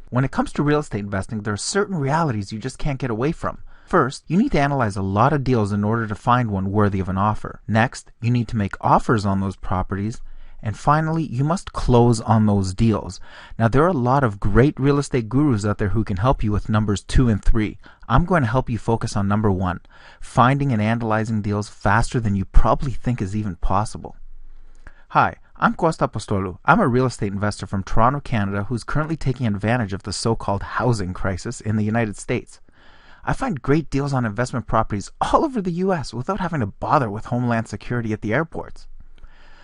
When it comes to real estate investing, there are certain realities you just can't get away from. First, you need to analyze a lot of deals in order to find one worthy of an offer. Next, you need to make offers on those properties. And finally, you must close on those deals. Now, there are a lot of great real estate gurus out there who can help you with numbers 2 and 3. I'm going to help you focus on number 1, finding and analyzing deals faster than you probably think is even possible. Hi, I'm Costa Apostolou. I'm a real estate investor from Toronto, Canada, who's currently taking advantage of the so-called housing crisis in the United States. I find great deals on investment properties all over the US without having to bother with Homeland Security at the airports.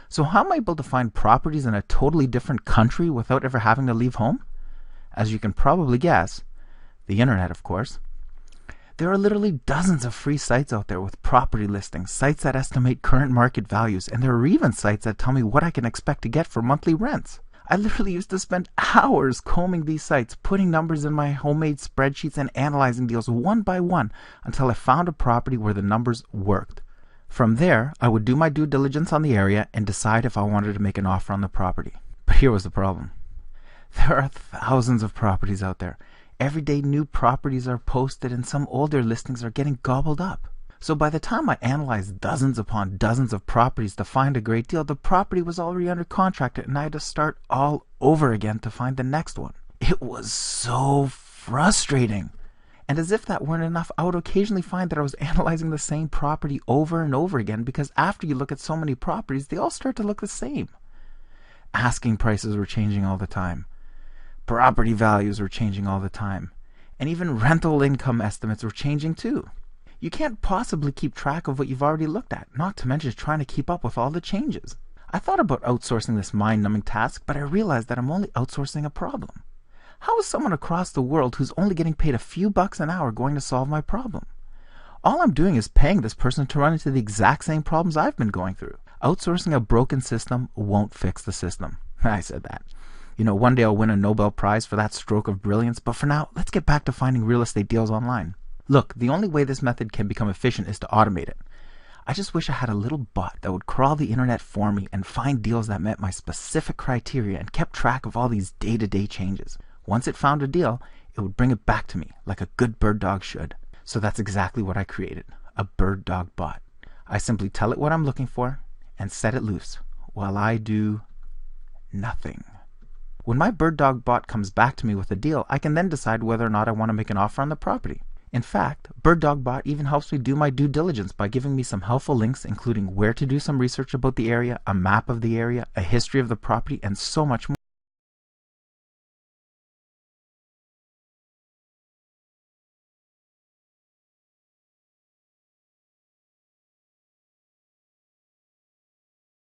So how am I able to find properties in a totally different country without ever having to leave home? As you can probably guess, the internet, of course. There are literally dozens of free sites out there with property listings, sites that estimate current market values, and there are even sites that tell me what I can expect to get for monthly rents. I literally used to spend hours combing these sites, putting numbers in my homemade spreadsheets and analyzing deals one by one until I found a property where the numbers worked. From there, I would do my due diligence on the area and decide if I wanted to make an offer on the property. But here was the problem. There are thousands of properties out there. Every day new properties are posted and some older listings are getting gobbled up. So by the time I analyzed dozens upon dozens of properties to find a great deal, the property was already under contract and I had to start all over again to find the next one. It was so frustrating. And as if that weren't enough, I would occasionally find that I was analyzing the same property over and over again because after you look at so many properties, they all start to look the same. Asking prices were changing all the time. Property values were changing all the time. And even rental income estimates were changing too. You can't possibly keep track of what you've already looked at, not to mention trying to keep up with all the changes. I thought about outsourcing this mind-numbing task, but I realized that I'm only outsourcing a problem. How is someone across the world who's only getting paid a few bucks an hour going to solve my problem? All I'm doing is paying this person to run into the exact same problems I've been going through. Outsourcing a broken system won't fix the system. I said that. One day I'll win a Nobel Prize for that stroke of brilliance, but for now, let's get back to finding real estate deals online. Look, the only way this method can become efficient is to automate it. I just wish I had a little bot that would crawl the internet for me and find deals that met my specific criteria and kept track of all these day-to-day changes. Once it found a deal, it would bring it back to me like a good bird dog should. So that's exactly what I created, a bird dog bot. I simply tell it what I'm looking for and set it loose while I do nothing. When my bird dog bot comes back to me with a deal, I can then decide whether or not I want to make an offer on the property. In fact, Bird Dog Bot even helps me do my due diligence by giving me some helpful links including where to do some research about the area, a map of the area, a history of the property, and so much more.